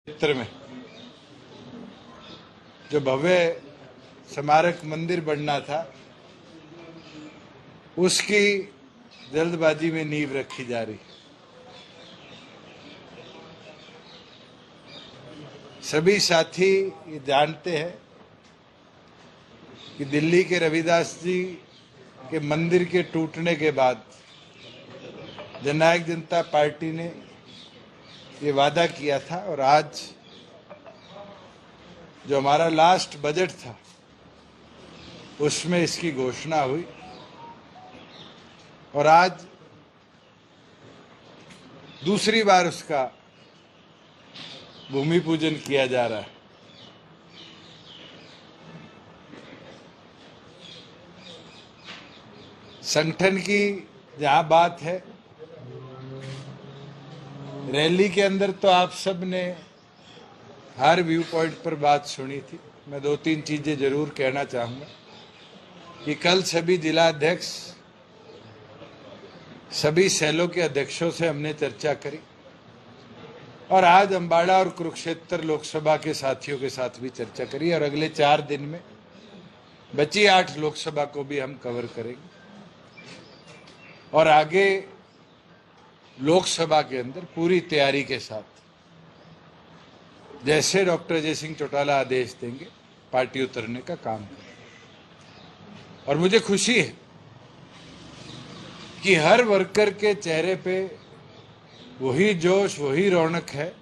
क्षेत्र में जो भव्य स्मारक मंदिर बनना था, उसकी जल्दबाजी में नींव रखी जा रही। सभी साथी ये जानते हैं कि दिल्ली के रविदास जी के मंदिर के टूटने के बाद जननायक जनता पार्टी ने ये वादा किया था और आज जो हमारा लास्ट बजट था उसमें इसकी घोषणा हुई और आज दूसरी बार उसका भूमि पूजन किया जा रहा है। संगठन की जहां बात है, रैली के अंदर तो आप सब ने हर व्यू पॉइंट पर बात सुनी थी। मैं दो तीन चीजें जरूर कहना चाहूंगा कि कल सभी जिला अध्यक्ष, सभी सेलों के अध्यक्षों से हमने चर्चा करी और आज अम्बाड़ा और कुरुक्षेत्र लोकसभा के साथियों के साथ भी चर्चा करी और अगले 4 दिन में बची 8 लोकसभा को भी हम कवर करेंगे और आगे लोकसभा के अंदर पूरी तैयारी के साथ जैसे डॉक्टर अजय सिंह चौटाला आदेश देंगे पार्टी उतरने का काम करें। और मुझे खुशी है कि हर वर्कर के चेहरे पे वही जोश, वही रौनक है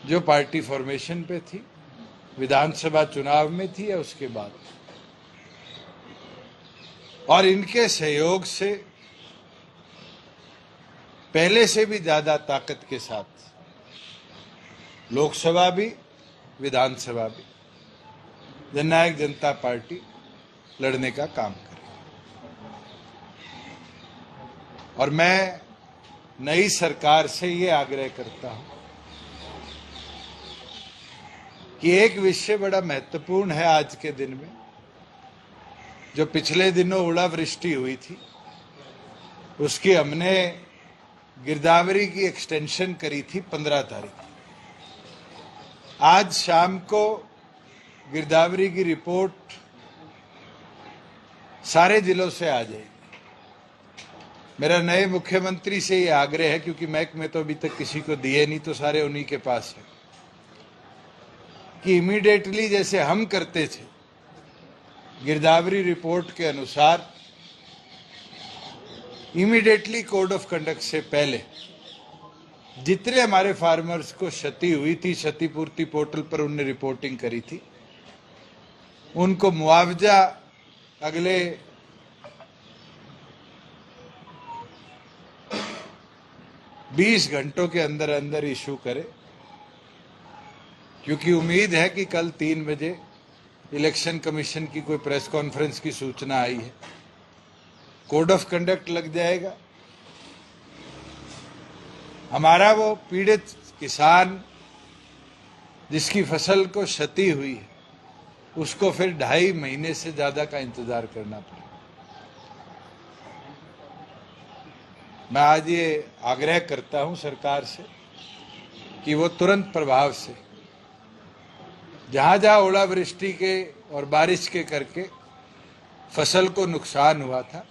जो पार्टी फॉर्मेशन पे थी, विधानसभा चुनाव में थी या उसके बाद। और इनके सहयोग से पहले से भी ज्यादा ताकत के साथ लोकसभा भी, विधानसभा भी जननायक जनता पार्टी लड़ने का काम करेगी। और मैं नई सरकार से ये आग्रह करता हूं कि एक विषय बड़ा महत्वपूर्ण है आज के दिन में। जो पिछले दिनों ओलावृष्टि हुई थी उसकी हमने गिरदावरी की एक्सटेंशन करी थी 15 तारीख। आज शाम को गिरदावरी की रिपोर्ट सारे जिलों से आ जाएगी। मेरा नए मुख्यमंत्री से ये आग्रह है, क्योंकि महकमे तो अभी तक किसी को दिए नहीं, तो सारे उन्हीं के पास है, कि इमीडिएटली जैसे हम करते थे गिरदावरी रिपोर्ट के अनुसार इमीडिएटली कोड ऑफ कंडक्ट से पहले जितने हमारे फार्मर्स को क्षति हुई थी, क्षतिपूर्ति पोर्टल पर उनने रिपोर्टिंग करी थी, उनको मुआवजा अगले 20 घंटों के अंदर अंदर इशू करे। क्योंकि उम्मीद है कि कल 3 बजे इलेक्शन कमीशन की कोई प्रेस कॉन्फ्रेंस की सूचना आई है, कोड ऑफ कंडक्ट लग जाएगा। हमारा वो पीड़ित किसान जिसकी फसल को क्षति हुई है उसको फिर 2.5 महीने से ज्यादा का इंतजार करना पड़ेगा। मैं आज ये आग्रह करता हूं सरकार से कि वो तुरंत प्रभाव से जहां जहां ओलावृष्टि के और बारिश के करके फसल को नुकसान हुआ था,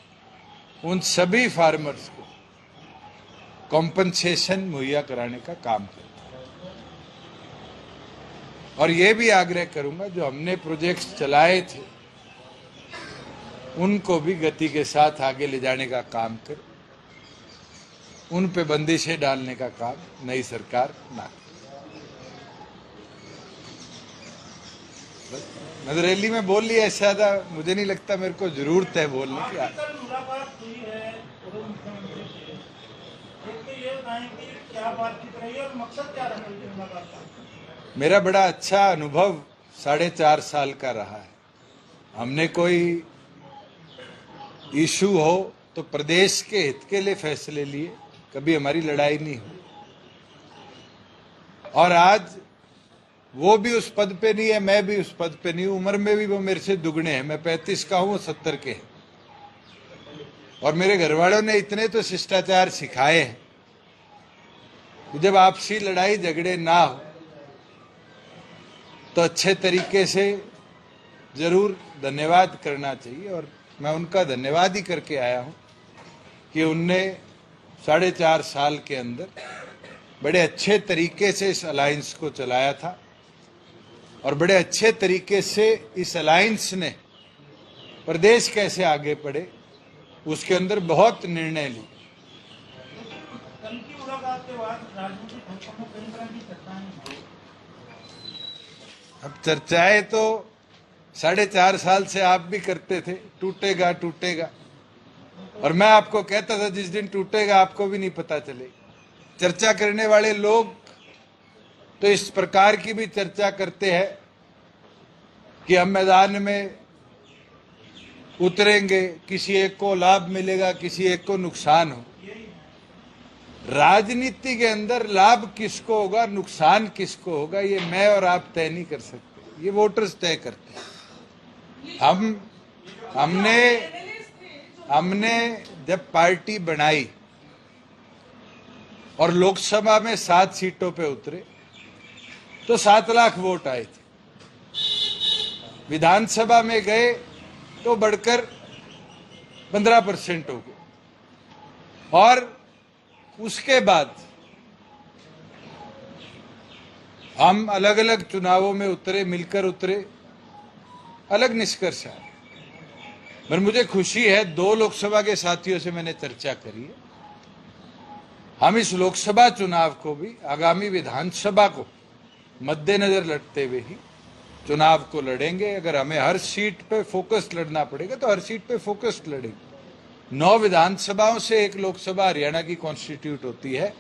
उन सभी फार्मर्स को कॉम्पनसेशन मुहैया कराने का काम करें। और ये भी आग्रह करूंगा जो हमने प्रोजेक्ट्स चलाए थे उनको भी गति के साथ आगे ले जाने का काम करें, उन पे बंदिशें डालने का काम नई सरकार ना करे। मैं तो रैली में बोल लिया, ऐसा ज्यादा मुझे नहीं लगता मेरे को जरूरत है बोलने की। मेरा बड़ा अच्छा अनुभव 4.5 साल का रहा है। हमने कोई इशू हो तो प्रदेश के हित के लिए फैसले लिए, कभी हमारी लड़ाई नहीं हुई। और आज वो भी उस पद पे नहीं है, मैं भी उस पद पे नहीं हूं। उम्र में भी वो मेरे से दुगने हैं, मैं 35 का हूं, वो 70 के हैं। और मेरे घर वालों ने इतने तो शिष्टाचार सिखाए हैं जब आपसी लड़ाई झगड़े ना हो तो अच्छे तरीके से जरूर धन्यवाद करना चाहिए, और मैं उनका धन्यवाद ही करके आया हूं कि उनने 4.5 साल के अंदर बड़े अच्छे तरीके से इस अलायंस को चलाया था, और बड़े अच्छे तरीके से इस अलायंस ने प्रदेश कैसे आगे बढ़े उसके अंदर बहुत निर्णय लिए। अब चर्चाएं तो 4.5 साल से आप भी करते थे, टूटेगा टूटेगा, और मैं आपको कहता था जिस दिन टूटेगा आपको भी नहीं पता चलेगा। चर्चा करने वाले लोग तो इस प्रकार की भी चर्चा करते हैं कि हम मैदान में उतरेंगे, किसी एक को लाभ मिलेगा, किसी एक को नुकसान हो। राजनीति के अंदर लाभ किसको होगा, नुकसान किसको होगा, ये मैं और आप तय नहीं कर सकते, ये वोटर्स तय करते हैं। हमने जब पार्टी बनाई और लोकसभा में 7 सीटों पे उतरे तो 7 लाख वोट आए थे। विधानसभा में गए तो बढ़कर 15% हो गए, और उसके बाद हम अलग अलग चुनावों में उतरे, मिलकर उतरे, अलग निष्कर्ष आए। पर मुझे खुशी है 2 लोकसभा के साथियों से मैंने चर्चा करी है। हम इस लोकसभा चुनाव को भी आगामी विधानसभा को मद्देनजर लड़ते हुए ही चुनाव को लड़ेंगे। अगर हमें हर सीट पे फोकस लड़ना पड़ेगा तो हर सीट पे फोकस लड़ेंगे। 9 विधानसभाओं से एक लोकसभा हरियाणा की कॉन्स्टिट्यूट होती है।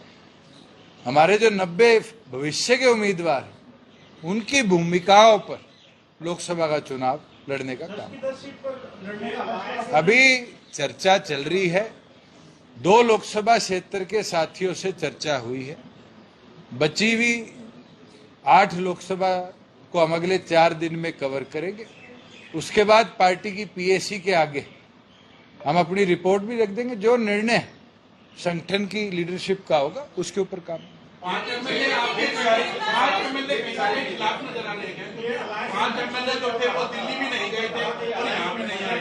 हमारे जो 90 भविष्य के उम्मीदवार हैं उनकी भूमिकाओं पर लोकसभा का चुनाव लड़ने का काम अभी चर्चा चल रही है। 2 लोकसभा क्षेत्र के साथियों से चर्चा हुई है। बची हुई 8 लोकसभा को हम अगले 4 दिन में कवर करेंगे। उसके बाद पार्टी की पीएसी के आगे हम अपनी रिपोर्ट भी रख देंगे। जो निर्णय संगठन की लीडरशिप का होगा उसके ऊपर काम। 5 एमएलए आपके 5 एमएलए के खिलाफ नजर आ रहे हैं। 5 एमएलए जो थे वो दिल्ली भी नहीं गए थे और यहाँ भी नहीं आए।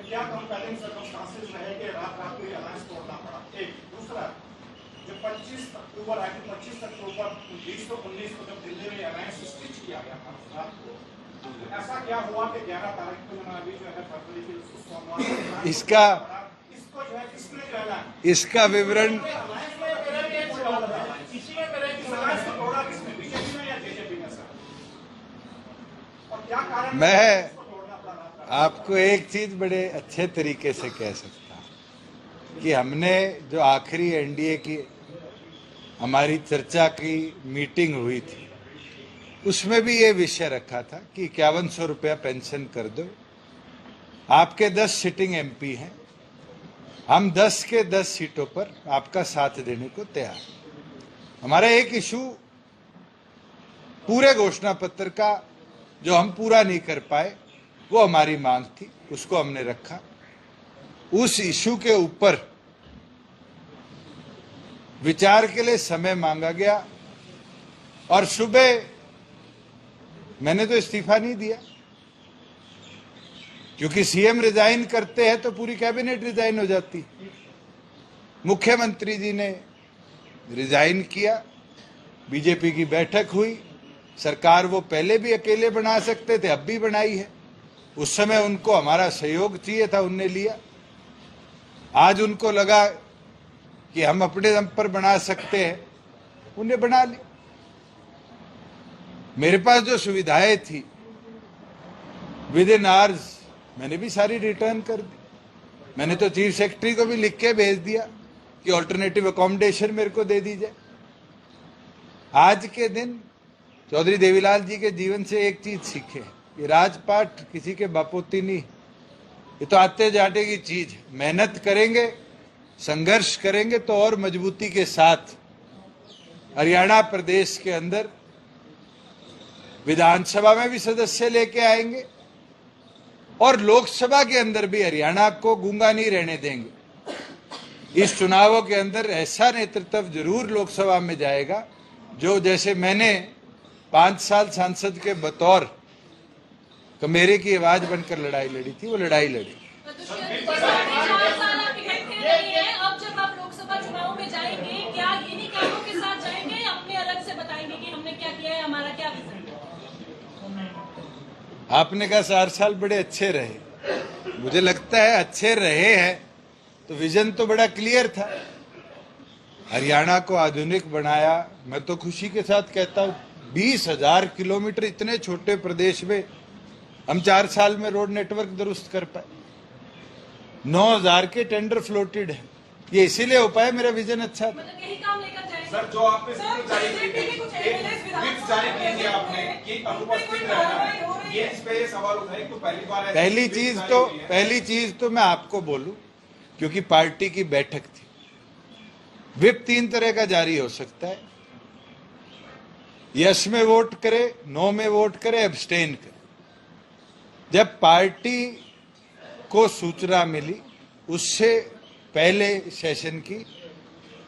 क्या कंपेलिंग सर्कमस्टांसेस रहे कि रात-रात को अलायंस तोड़ना पड़ा? एक दूसरा, जो 25 अक्टूबर आए थे, 25 अक्टूबर 2019 को जब दिल्ली में अलायंस स्टिच किया गया था, ऐसा क्या हुआ कि 11 तारीख को अभी जो है फरवरी की सोमवार इसका विवरण मैं आपको एक चीज बड़े अच्छे तरीके से कह सकता हूं कि हमने जो आखिरी एनडीए की हमारी चर्चा की मीटिंग हुई थी उसमें भी ये विषय रखा था कि 5100 रुपया पेंशन कर दो। आपके 10 सिटिंग एमपी हैं, हम 10 के 10 सीटों पर आपका साथ देने को तैयार। हमारा एक इशू पूरे घोषणा पत्र का जो हम पूरा नहीं कर पाए वो हमारी मांग थी, उसको हमने रखा। उस इशू के ऊपर विचार के लिए समय मांगा गया और सुबह मैंने तो इस्तीफा नहीं दिया, क्योंकि सीएम रिजाइन करते हैं तो पूरी कैबिनेट रिजाइन हो जाती। मुख्यमंत्री जी ने रिजाइन किया, बीजेपी की बैठक हुई, सरकार वो पहले भी अकेले बना सकते थे, अब भी बनाई है। उस समय उनको हमारा सहयोग चाहिए था, उनने लिया। आज उनको लगा कि हम अपने दम पर बना सकते हैं, उन्हें बना ली। मेरे पास जो सुविधाएं थी विद इन आवर्स मैंने भी सारी रिटर्न कर दी। मैंने तो चीफ सेक्रेटरी को भी लिख के भेज दिया कि ऑल्टरनेटिव अकोमोडेशन मेरे को दे दी जाए। आज के दिन चौधरी देवीलाल जी के जीवन से एक चीज सीखे, ये राजपाट किसी के बापोती नहीं, ये तो आते जाते की चीज है। मेहनत करेंगे, संघर्ष करेंगे तो और मजबूती के साथ हरियाणा प्रदेश के अंदर विधानसभा में भी सदस्य लेके आएंगे और लोकसभा के अंदर भी हरियाणा को गूंगा नहीं रहने देंगे। इस चुनावों के अंदर ऐसा नेतृत्व जरूर लोकसभा में जाएगा जो, जैसे मैंने 5 साल सांसद के बतौर कमेरे की आवाज बनकर लड़ाई लड़ी थी, वो लड़ाई लड़ी। अब जब आप लोकसभा चुनाव में जाएंगे, क्या इन्हीं कामों के साथ जाएंगे या अपने अलग से बताएंगे कि हमने क्या किया है, हमारा क्या विजन है? आपने कहा 4 साल बड़े अच्छे रहे, मुझे लगता है अच्छे रहे हैं तो विजन तो बड़ा क्लियर था। हरियाणा को आधुनिक बनाया। मैं तो खुशी के साथ कहता हूं 20,000 किलोमीटर इतने छोटे प्रदेश में हम 4 साल में रोड नेटवर्क दुरुस्त कर पाए। 9,000 के टेंडर फ्लोटेड है। ये इसीलिए हो पाया, मेरा विजन अच्छा था। मतलब यही काम लेकर जाएंगे सर, जो आपने स्पीच जारी की थी, स्पीच जारी की थी आपने कि अनुपस्थित रहना, ये इस पे सवाल उठाए तो पहली बार है। पहली चीज तो मैं आपको बोलूं, क्योंकि पार्टी की बैठक थी, व्हिप 3 तरह का जारी हो सकता है, यस में वोट करे, नो में वोट करे, एब्सटेन करे। जब पार्टी को सूचना मिली उससे पहले सेशन की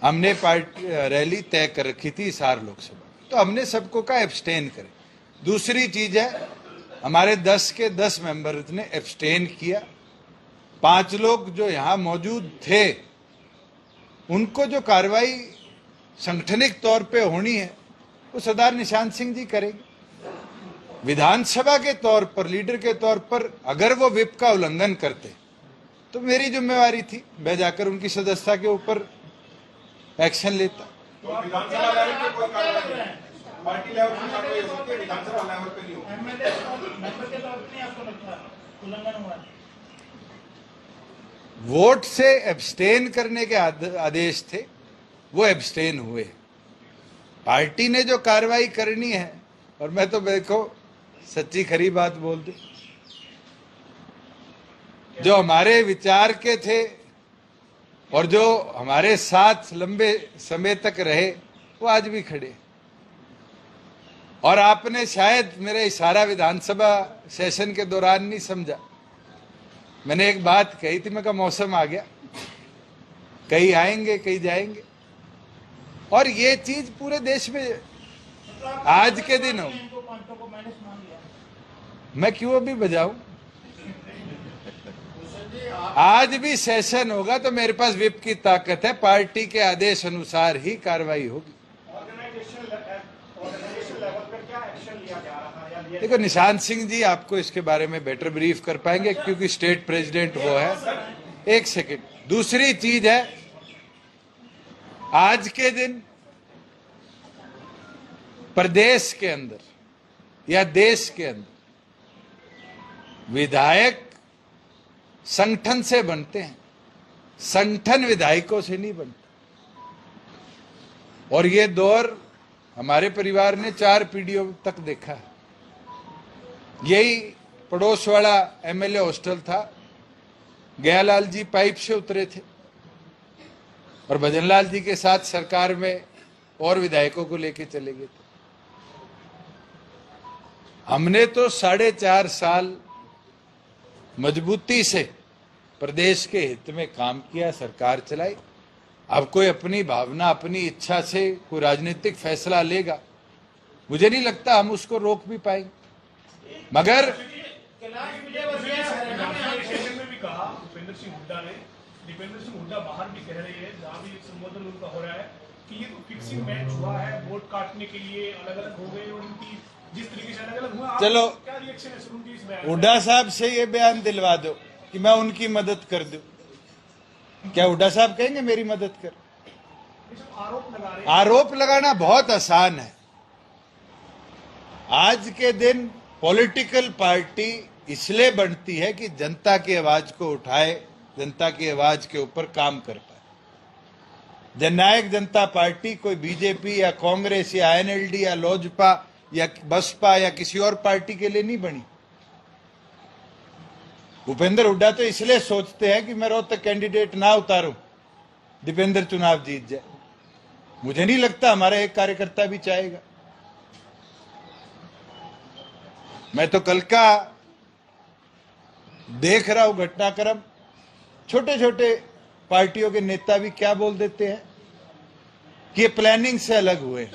हमने पार्टी रैली तय कर रखी थी हिसार लोकसभा, तो हमने सबको कहा एब्सटेन करें। दूसरी चीज है, हमारे 10 के 10 मेंबर्स ने एब्सटेन किया। 5 लोग जो यहां मौजूद थे उनको जो कार्रवाई संगठनिक तौर पे होनी है वो सरदार निशांत सिंह जी करेंगे। विधानसभा के तौर पर, लीडर के तौर पर अगर वो व्हिप का उल्लंघन करते तो मेरी जिम्मेवारी थी, मैं जाकर उनकी सदस्यता के ऊपर एक्शन लेता। तो विधानसभा लेवल पे कोई कार्रवाई नहीं, पार्टी लेवल पे कार्रवाई हो सकती है, विधानसभा लेवल पे नहीं होगी। एमएलए मेंबर के तौर पे आपको लगता है उल्लंघन हुआ है? वोट से एब्सटेन करने के आदेश थे, वो एब्सटेन हुए। पार्टी ने जो कार्रवाई करनी है, और मैं तो देखो सच्ची खरी बात बोल दूं, जो हमारे विचार के थे और जो हमारे साथ लंबे समय तक रहे वो आज भी खड़े। और आपने शायद मेरा इशारा विधानसभा सेशन के दौरान नहीं समझा। मैंने एक बात कही थी, मैं कहा मौसम आ गया, कहीं आएंगे कहीं जाएंगे, और ये चीज पूरे देश में आज के दिन हो। मैं क्यों अभी बजाऊं? आज भी सेशन होगा तो मेरे पास व्हिप की ताकत है, पार्टी के आदेश अनुसार ही कार्रवाई होगी। ऑर्गेनाइजेशन लेवल पर क्या एक्शन लिया जा रहा है? देखो, निशांत सिंह जी आपको इसके बारे में बेटर ब्रीफ कर पाएंगे क्योंकि स्टेट प्रेसिडेंट वो है। एक सेकंड, दूसरी चीज है, आज के दिन प्रदेश के अंदर या देश के अंदर विधायक संगठन से बनते हैं, संगठन विधायकों से नहीं बनता। और ये दौर हमारे परिवार ने 4 पीढ़ियों तक देखा है। यही पड़ोस वाला एमएलए हॉस्टल था, गयालाल जी पाइप से उतरे थे और भजनलाल जी के साथ सरकार में और विधायकों को लेके चले गए थे। हमने तो 4.5 साल मजबूती से प्रदेश के हित में काम किया, सरकार चलाई। अब कोई अपनी भावना, अपनी इच्छा से कोई राजनीतिक फैसला लेगा, मुझे नहीं लगता हम उसको रोक भी पाएंगे। मगर में भी कहा दीपेंद्र सिंह हुड्डा ने, दीपेंद्र सिंह हुड्डा बाहर भी कह रहे हैं, जहां भी संबोधन उनका हो रहा है कि ये तो फिक्सिंग मैच हुआ है, वोट काटने के लिए अलग अलग हो गए और उनकी जिस तरीके से अलग अलग हुआ। चलो, क्या रिएक्शन है उनकी इस बयान? हुड्डा साहब से ये बयान दिलवा दो कि मैं उनकी मदद कर दूं। क्या हुड्डा साहब कहेंगे मेरी मदद कर? आरोप लगा रहे हैं। आरोप लगाना बहुत आसान है। आज के दिन पॉलिटिकल पार्टी इसलिए बनती है कि जनता की आवाज को उठाए, जनता की आवाज के ऊपर काम कर पाए। जननायक जनता पार्टी कोई बीजेपी या कांग्रेस या एनएलडी या लोजपा या बसपा या किसी और पार्टी के लिए नहीं बनी। भूपेंद्र हुड्डा तो इसलिए सोचते हैं कि मैं रोहतक कैंडिडेट ना उतारूं, दीपेंद्र चुनाव जीत जाए। मुझे नहीं लगता हमारा एक कार्यकर्ता भी चाहेगा। मैं तो कल का देख रहा हूं घटनाक्रम, छोटे छोटे पार्टियों के नेता भी क्या बोल देते हैं कि ये प्लानिंग से अलग हुए।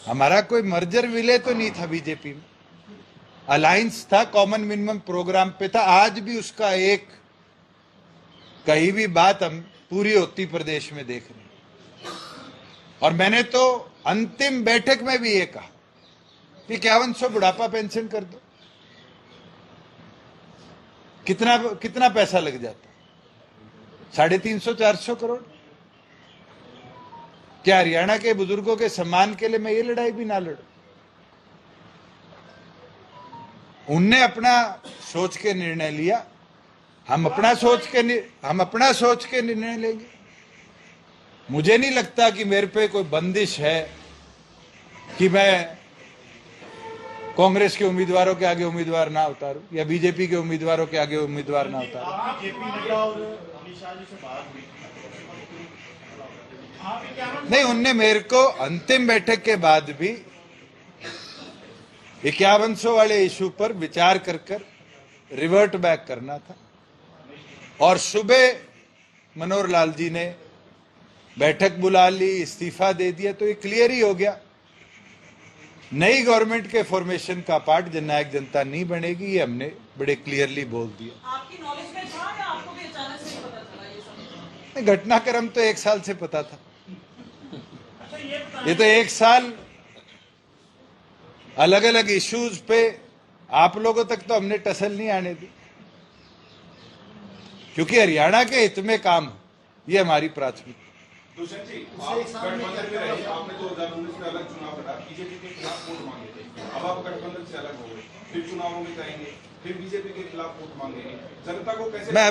हमारा कोई मर्जर विले तो नहीं था बीजेपी में, अलायंस था, कॉमन मिनिमम प्रोग्राम पे था। आज भी उसका एक कहीं भी बात हम पूरी होती प्रदेश में देख रहे हैं। और मैंने तो अंतिम बैठक में भी ये कहा कि 5100 बुढ़ापा पेंशन कर दो। कितना पैसा लग जाता? 350-400 करोड़। क्या हरियाणा के बुजुर्गों के सम्मान के लिए मैं ये लड़ाई भी ना लड़ूं? उनने अपना सोच के निर्णय लिया, हम अपना सोच के निर्णय लेंगे। मुझे नहीं लगता कि मेरे पे कोई बंदिश है कि मैं कांग्रेस के उम्मीदवारों के आगे उम्मीदवार ना उतारूं या बीजेपी के उम्मीदवारों के आगे उम्मीदवार ना उतारूं। जेपी नड्डा और अमित शाह जी से बात हुई, नहीं, उनने मेरे को अंतिम बैठक के बाद भी 5100 वाले इशू पर विचार कर रिवर्ट बैक करना था। और सुबह मनोहर लाल जी ने बैठक बुला ली, इस्तीफा दे दिया, तो ये क्लियर ही हो गया नई गवर्नमेंट के फॉर्मेशन का पार्ट जननायक जनता नहीं बनेगी। ये हमने बड़े क्लियरली बोल दिया। आपकी नॉलेज में था या आपको भी अचानक से ही पता चला ये सब? घटनाक्रम तो 1 साल से पता था। ये तो 1 साल अलग अलग इश्यूज पे आप लोगों तक तो हमने टसल नहीं आने दी, क्योंकि हरियाणा के हित में काम, ये हमारी प्राथमिकता। दुष्यंत जी, आप गठबंधन में रहे, आपने 2019 में अलग चुनाव लड़ा, बीजेपी के खिलाफ वोट मांगे थे। अब आप गठबंधन से अलग हो गए, फिर चुनावों में जाएंगे, फिर बीजेपी के खिलाफ वोट मांगेंगे। जनता को कैसे? मैं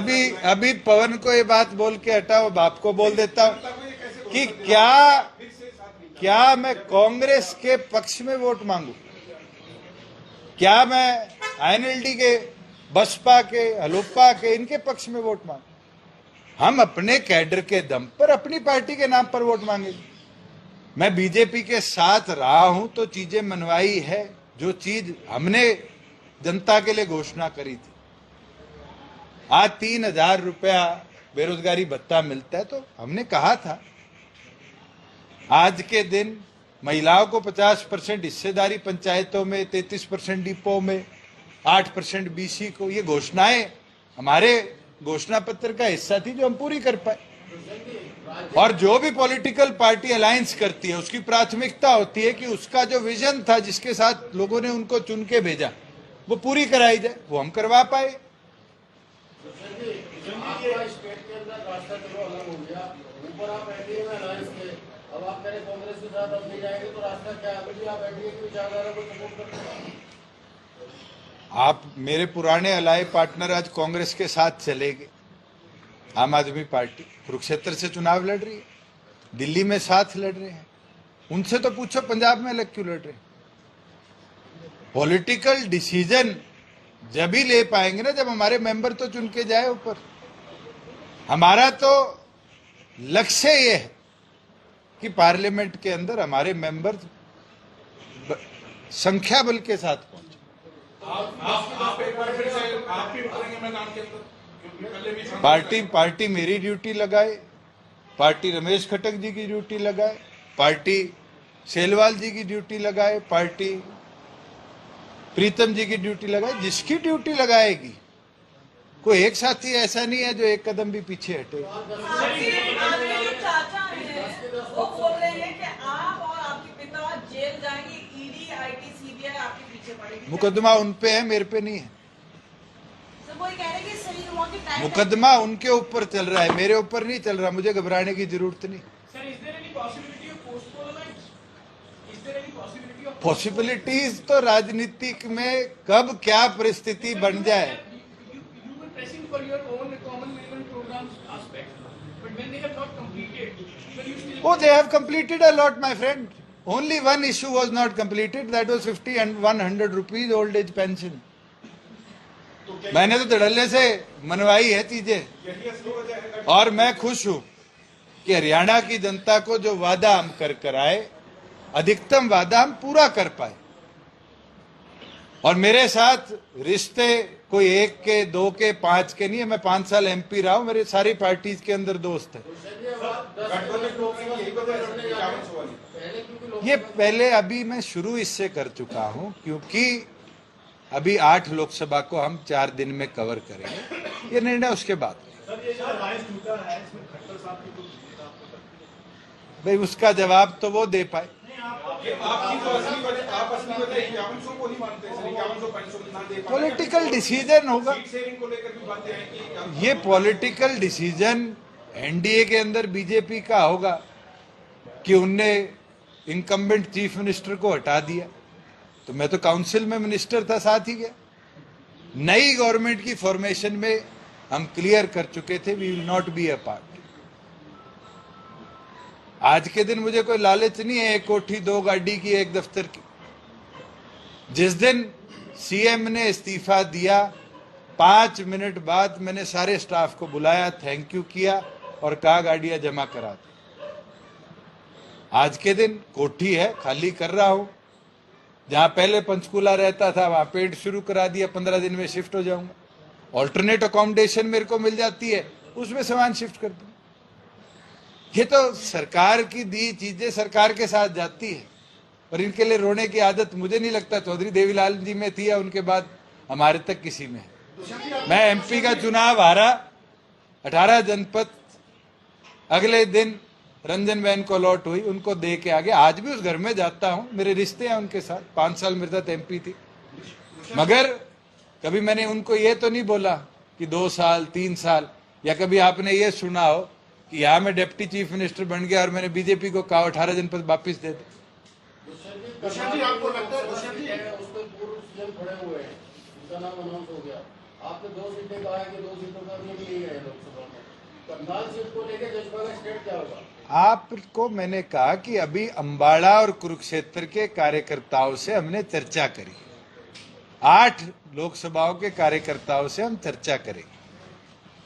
अभी पवन को ये बात बोल के हटाओ, बाप को बोल देता हूं कि क्या मैं कांग्रेस के पक्ष में वोट मांगू? क्या मैं आईएनएलडी के, बसपा के, हलोपा के, इनके पक्ष में वोट मांगू? हम अपने कैडर के दम पर अपनी पार्टी के नाम पर वोट मांगेंगे। मैं बीजेपी के साथ रहा हूं तो चीजें मनवाई है। जो चीज हमने जनता के लिए घोषणा करी थी, आज 3000 रुपया बेरोजगारी भत्ता मिलता है, तो हमने कहा था आज के दिन महिलाओं को 50% हिस्सेदारी पंचायतों में, 33% डिपो में, 8% बीसी को। ये घोषणाएं हमारे घोषणा पत्र का हिस्सा थी जो हम पूरी कर पाए। और जो भी पॉलिटिकल पार्टी अलायंस करती है उसकी प्राथमिकता होती है कि उसका जो विजन था, जिसके साथ लोगों ने उनको चुन के भेजा, वो पूरी कराई जाए। वो हम करवा पाए। स्टेट के अंदर रास्ता चलो अलग हो गया, ऊपर आप एनडीए में अलायंस थे, अब आप कह रहे कांग्रेस के साथ अब नहीं जाएंगे, तो रास्ता क्या है? अभी आप एनडीए की विचारधारा को सपोर्ट करते हैं? आप मेरे पुराने अलाय पार्टनर आज कांग्रेस के साथ चले गए। आम आदमी पार्टी कुरुक्षेत्र से चुनाव लड़ रही है, दिल्ली में साथ लड़ रहे हैं। उनसे तो पूछो पंजाब में अलग क्यों लड़ रहे हैं? पॉलिटिकल डिसीजन जब ही ले पाएंगे ना जब हमारे मेंबर तो चुन के जाए ऊपर। हमारा तो लक्ष्य ये है कि पार्लियामेंट के अंदर हमारे मेंबर संख्या बल के साथ पहुंचे। आप एक बार फिर से आप भी उतरेंगे मैदान के अंदर, क्योंकि पहले भी पार्टी मेरी ड्यूटी लगाए, पार्टी रमेश खटक जी की ड्यूटी लगाए, पार्टी सेलवाल जी की ड्यूटी लगाए, पार्टी प्रीतम जी की ड्यूटी लगाए। जिसकी ड्यूटी लगाएगी, कोई एक साथी ऐसा नहीं है जो एक कदम भी पीछे हटे। चाचा हैं, वो बोल रहे हैं कि आप और आपके पिता जेल जाएंगे, ईडी, आईटी, सीबीआई आपके पीछे पड़ेगी। मुकदमा उन पे है, मेरे पे नहीं है। वो कह रहे हैं कि सही हुआ कि टाइम मुकदमा उनके ऊपर चल रहा है, मेरे ऊपर नहीं चल रहा। मुझे घबराने की जरूरत नहीं। Sir, is there any possibility of postponement? Is there any possibility of possibilities तो राजनीतिक में कब क्या परिस्थिति बन जाए। You were pressing for your own common minimum programs aspect, but when they have not completed, then you still. Oh, they have completed a lot, my friend. Only one issue was not completed, that was 50 and 100 rupees old age pension. मैंने तो धड़ल्ले से मनवाई है चीजें। और मैं खुश हूं कि हरियाणा की जनता को जो वादा हम कर आए, अधिकतम वादा हम पूरा कर पाए। और मेरे साथ रिश्ते कोई 1 के 2 के 5 के नहीं है। मैं 5 साल MP रहा हूं, मेरे सारी पार्टीज के अंदर दोस्त है। ये पहले अभी मैं शुरू इससे कर चुका हूं, क्योंकि अभी 8 लोकसभा को हम 4 दिन में कवर करेंगे, ये निर्णय उसके बाद। भाई उसका जवाब तो वो दे पाए। पॉलिटिकल डिसीजन होगा, ये पॉलिटिकल डिसीजन NDA के अंदर BJP का होगा कि उनने इनकम्बेंट चीफ मिनिस्टर को हटा दिया, तो मैं तो काउंसिल में मिनिस्टर था, साथ ही गया। नई गवर्नमेंट की फॉर्मेशन में हम क्लियर कर चुके थे, we will not be a part. आज के दिन मुझे कोई लालच नहीं है 1 कोठी 2 गाड़ी की, 1 दफ्तर की। जिस दिन CM ने इस्तीफा दिया, 5 मिनट बाद मैंने सारे स्टाफ को बुलाया, थैंक यू किया और कहा गाड़ियां जमा करा दी। आज के दिन कोठी है, खाली कर रहा हूं। जहां पहले पंचकूला रहता था वहां पेंट शुरू करा दिया, 15 दिन में शिफ्ट हो जाऊंगा। ऑल्टरनेट अकोमोडेशन मेरे को मिल जाती है, उसमें सामान शिफ्ट कर दूंगा। ये तो सरकार की दी चीजें सरकार के साथ जाती है, और इनके लिए रोने की आदत मुझे नहीं लगता चौधरी देवीलाल जी में थी या उनके बाद हमारे तक किसी में है। मैं MP का चुनाव हारा, 18 जनपद, अगले दिन रंजन बहन को अलॉट हुई, उनको दे के आगे। आज भी उस घर में जाता हूं, मेरे रिश्ते हैं उनके साथ, 5 साल मेरे साथ MP थी। मगर कभी मैंने उनको ये तो नहीं बोला कि 2 साल 3 साल, या कभी आपने ये सुना हो कि यहाँ मैं डिप्टी चीफ मिनिस्टर बन गया और मैंने BJP को कहा 18 जनपद वापिस दे दे। आपको लगता है उस पर पूर्व CM खड़े हुए हैं, उनका नाम अनाउंस हो गया, आपने 2 सीटें कहा है कि 2 सीटों का भी लिए गए लोकसभा में, करनाल सीट को लेकर जज्बा का स्टेट क्या होगा? आपको मैंने कहा कि अभी अंबाला और कुरुक्षेत्र के कार्यकर्ताओं से हमने चर्चा करी, 8 लोकसभाओं के कार्यकर्ताओं से हम चर्चा करेंगे।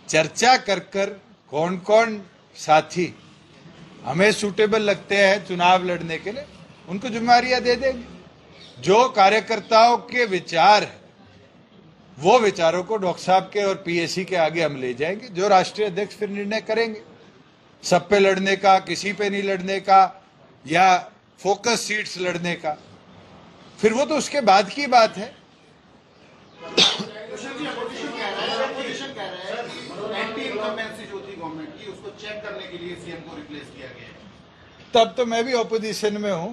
चर्चा कर कौन कौन साथी हमें सूटेबल लगते हैं चुनाव लड़ने के लिए, उनको जिम्मेदारियां दे देंगे। जो कार्यकर्ताओं के विचार है वो विचारों को डॉक्टर साहब के और PAC के आगे हम ले जाएंगे। जो राष्ट्रीय अध्यक्ष फिर निर्णय करेंगे, सब पे लड़ने का, किसी पे नहीं लड़ने का, या फोकस सीट्स लड़ने का, फिर वो तो उसके बाद की बात है। चेक करने के लिए CM को रिप्लेस किया गया है। तब तो मैं भी ऑपोजिशन में हूं,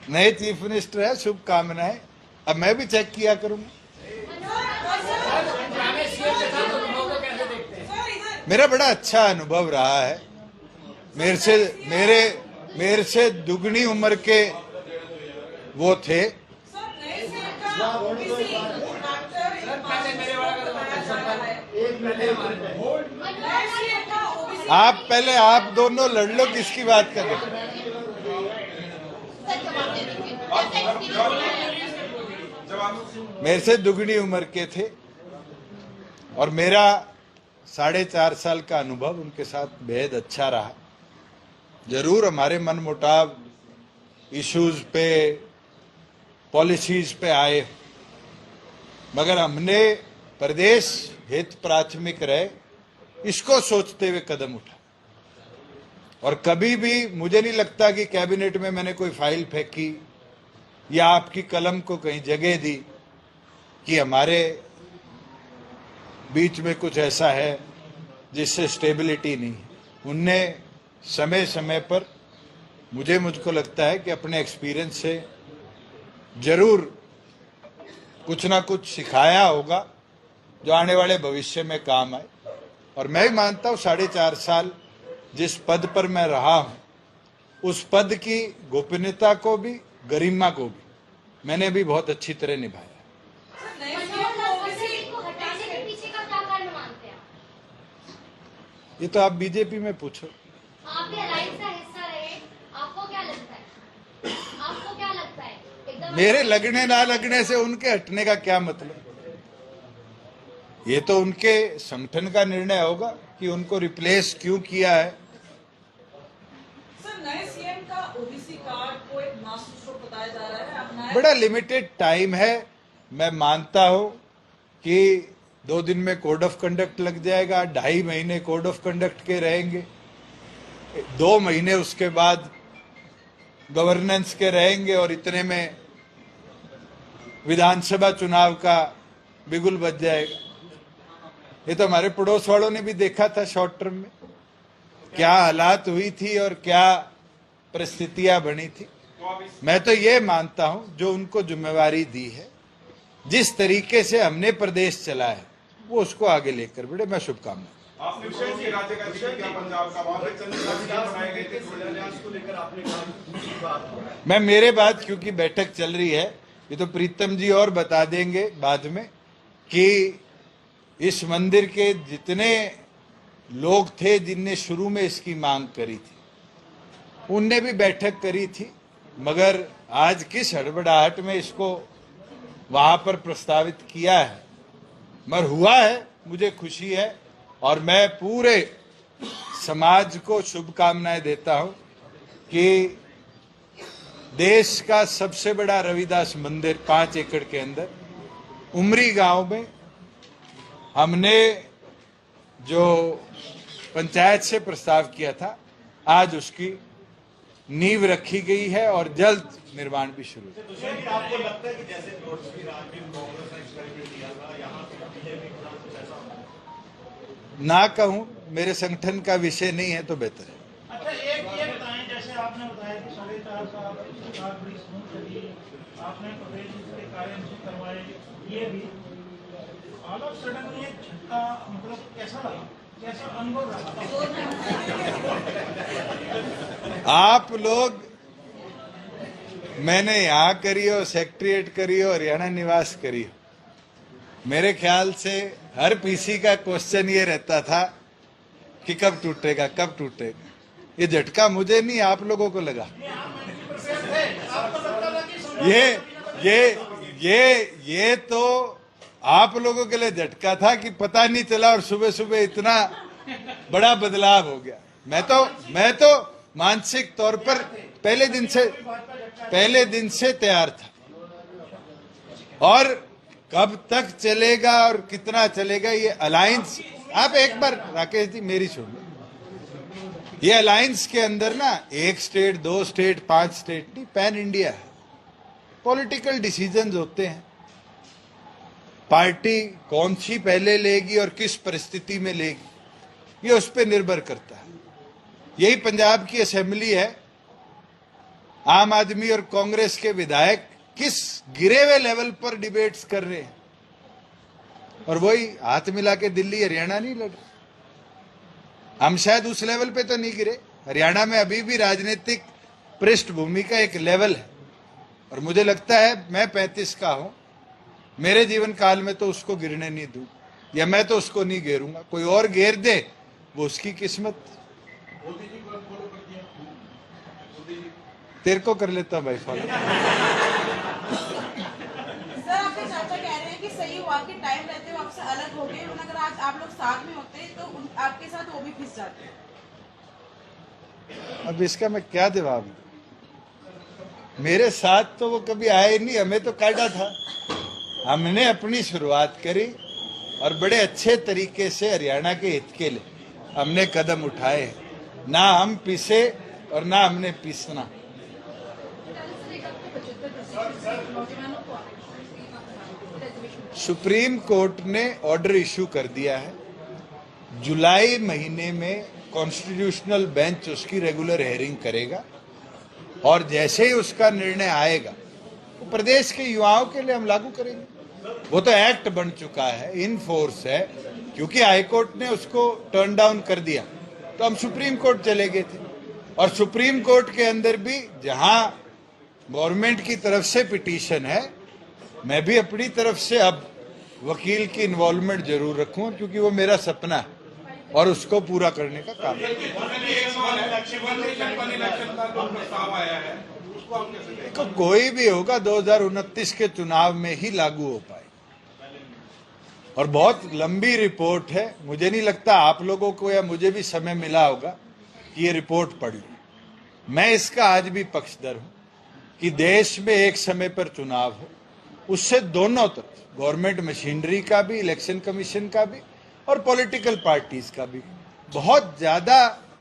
नए चीफ मिनिस्टर है, शुभकामनाएं। अब मैं भी चेक किया करूंगा। मेरा बड़ा अच्छा अनुभव रहा है। मेरे से दुगनी उम्र के वो थे। आप दोनों लड़ लो, किसकी बात कर रहे हो? मेरे से दुगनी उम्र के थे और मेरा 4.5 साल का अनुभव उनके साथ बेहद अच्छा रहा। जरूर हमारे मन मुटाव इश्यूज पे, पॉलिसीज पे आए, मगर हमने प्रदेश हित प्राथमिक रहे इसको सोचते हुए कदम उठा। और कभी भी मुझे नहीं लगता कि कैबिनेट में मैंने कोई फाइल फेंकी या आपकी कलम को कहीं जगह दी कि हमारे बीच में कुछ ऐसा है जिससे स्टेबिलिटी नहीं। उनने समय समय पर मुझको लगता है कि अपने एक्सपीरियंस से जरूर कुछ ना कुछ सिखाया होगा जो आने वाले भविष्य में काम आए। और मैं भी मानता हूँ 4.5 साल जिस पद पर मैं रहा हूं, उस पद की गोपनीयता को भी, गरिमा को भी मैंने भी बहुत अच्छी तरह निभाया। ये तो आप बीजेपी में पूछो। आप भी अलायंस का हिस्सा रहे, आपको क्या लगता है? आपको क्या लगता है? मेरे लगने ना लगने से उनके हटने का क्या मतलब? ये तो उनके संगठन का निर्णय होगा कि उनको रिप्लेस क्यों किया है। सर, नए CM का OBC कार्ड को एक नाम बताया जा रहा है। आप बड़ा लिमिटेड टाइम है। मैं मानता हूं कि 2 दिन में कोड ऑफ कंडक्ट लग जाएगा, 2.5 महीने कोड ऑफ कंडक्ट के रहेंगे, 2 महीने उसके बाद गवर्नेंस के रहेंगे, और इतने में विधानसभा चुनाव का बिगुल बज जाएगा। ये तो हमारे पड़ोस वालों ने भी देखा था शॉर्ट टर्म में क्या हालात हुई थी और क्या परिस्थितियां बनी थी। मैं तो ये मानता हूं जो उनको जिम्मेवारी दी है, जिस तरीके से हमने प्रदेश चला है, वो उसको आगे लेकर बढ़े। मैं शुभकामनाएं। आपने कौन से राज्य का जिक्र किया? पंजाब का, वहां पे बनाए गए थे को लेकर आपने कहा। मैं मेरे बात क्योंकि बैठक चल रही है, ये तो प्रीतम जी और बता देंगे बाद में कि इस मंदिर के जितने लोग थे जिनने शुरू में इसकी मांग करी थी, उनने भी बैठक करी थी, मगर आज किस हड़बड़ाहट में इसको वहां पर प्रस्तावित किया है, मगर हुआ है, मुझे खुशी है। और मैं पूरे समाज को शुभकामनाएं देता हूं कि देश का सबसे बड़ा रविदास मंदिर 5 एकड़ के अंदर उमरी गांव में हमने जो पंचायत से प्रस्ताव किया था, आज उसकी नींव रखी गई है और जल्द निर्माण भी शुरू होगा। आपको लगता है कि जैसे कांग्रेस ने एक्सपेरिमेंट किया था, यहाँ पे बीजेपी के साथ कुछ ऐसा होगा? ना कहूं, मेरे संगठन का विषय नहीं है तो बेहतर है। अच्छा, एक बताएं, जैसे आपने बताया कि 4.5 साल सरकार बड़ी सुन चली, आपने प्रदेश के कार्य नहीं करवाए, ये भी ऑल ऑफ सडन ये झटका मतलब कैसा लगा, कैसा अनुभव रहा? आप लोग, मैंने यहां करी हो, सेक्रेटरिएट करी हो, हरियाणा निवास करी हो, मेरे ख्याल से हर पीसी का क्वेश्चन ये रहता था कि कब टूटेगा, कब टूटेगा। ये झटका मुझे नहीं, आप लोगों को लगा। ये तो आप लोगों के लिए झटका था कि पता नहीं चला और सुबह सुबह इतना बड़ा बदलाव हो गया। मैं तो मानसिक तौर पर पहले दिन से तैयार था, और कब तक चलेगा और कितना चलेगा ये अलायंस। आप एक बार राकेश जी मेरी सुनिए, ये अलायंस के अंदर ना 1 स्टेट, 2 स्टेट, 5 स्टेट नहीं, पैन इंडिया है। पॉलिटिकल डिसीजंस होते हैं, पार्टी कौन सी पहले लेगी और किस परिस्थिति में लेगी, ये उस पर निर्भर करता है। यही पंजाब की असेंबली है, आम आदमी और कांग्रेस के विधायक किस गिरे हुए लेवल पर डिबेट्स कर रहे हैं, और वही हाथ मिला के दिल्ली हरियाणा नहीं लड़ रहे। हम शायद उस लेवल पे तो नहीं गिरे। हरियाणा में अभी भी राजनीतिक पृष्ठभूमि का एक लेवल है, और मुझे लगता है मैं 35 का हूं, मेरे जीवन काल में तो उसको गिरने नहीं दूं, या मैं तो उसको नहीं घेरूंगा। कोई और घेर दे वो उसकी किस्मत। तेरे को कर लेता भाई फॉलो। सर, आपके चाचा कह रहे हैं कि सही हुआ कि टाइम रहते हुए आपसे अलग हो गए, अगर आज आप लोग साथ में होते तो आपके साथ वो भी पिस जाते। अब इसका मैं क्या जवाब दूं? मेरे साथ तो वो कभी आए नहीं, हमें तो काटा था। हमने अपनी शुरुआत करी और बड़े अच्छे तरीके से हरियाणा के हित के लिए हमने कदम उठाए। ना हम पिसे और ना हमने पिसना। सुप्रीम कोर्ट ने ऑर्डर इशू कर दिया है, जुलाई महीने में कॉन्स्टिट्यूशनल बेंच उसकी रेगुलर हेयरिंग करेगा, और जैसे ही उसका निर्णय आएगा वो प्रदेश के युवाओं के लिए हम लागू करेंगे। वो तो एक्ट बन चुका है, इन फोर्स है, क्योंकि हाईकोर्ट ने उसको टर्न डाउन कर दिया तो हम सुप्रीम कोर्ट चले गए थे, और सुप्रीम कोर्ट के अंदर भी जहां गवर्नमेंट की तरफ से पिटीशन है, मैं भी अपनी तरफ से अब वकील की इन्वॉल्वमेंट जरूर रखूं, क्योंकि वो मेरा सपना है और उसको पूरा करने का काम है। तो कोई भी होगा 2029 के चुनाव में ही लागू हो पाए, और बहुत लंबी रिपोर्ट है। मुझे नहीं लगता आप लोगों को या मुझे भी समय मिला होगा कि ये रिपोर्ट पढ़ ली। मैं इसका आज भी पक्षधर हूं कि देश में एक समय पर चुनाव हो, उससे दोनों तरफ गवर्नमेंट मशीनरी का भी, इलेक्शन कमीशन का भी और पॉलिटिकल पार्टीज का भी बहुत ज्यादा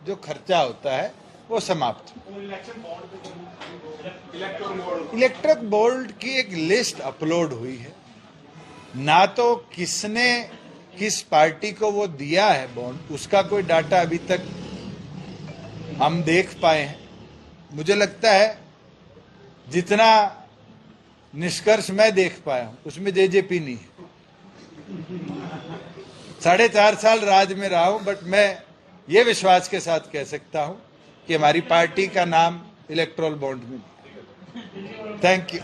जो खर्चा होता है वो समाप्त हो। इलेक्ट्रल बोर्ड की एक लिस्ट अपलोड हुई है, ना तो किसने किस पार्टी को वो दिया है बॉन्ड, उसका कोई डाटा अभी तक हम देख पाए हैं। मुझे लगता है जितना निष्कर्ष मैं देख पाया हूं उसमें जेजेपी नहीं है। 4.5 साल राज में रहा हूं, बट मैं ये विश्वास के साथ कह सकता हूं कि हमारी पार्टी का नाम इलेक्ट्रल बॉन्ड में। Thank you.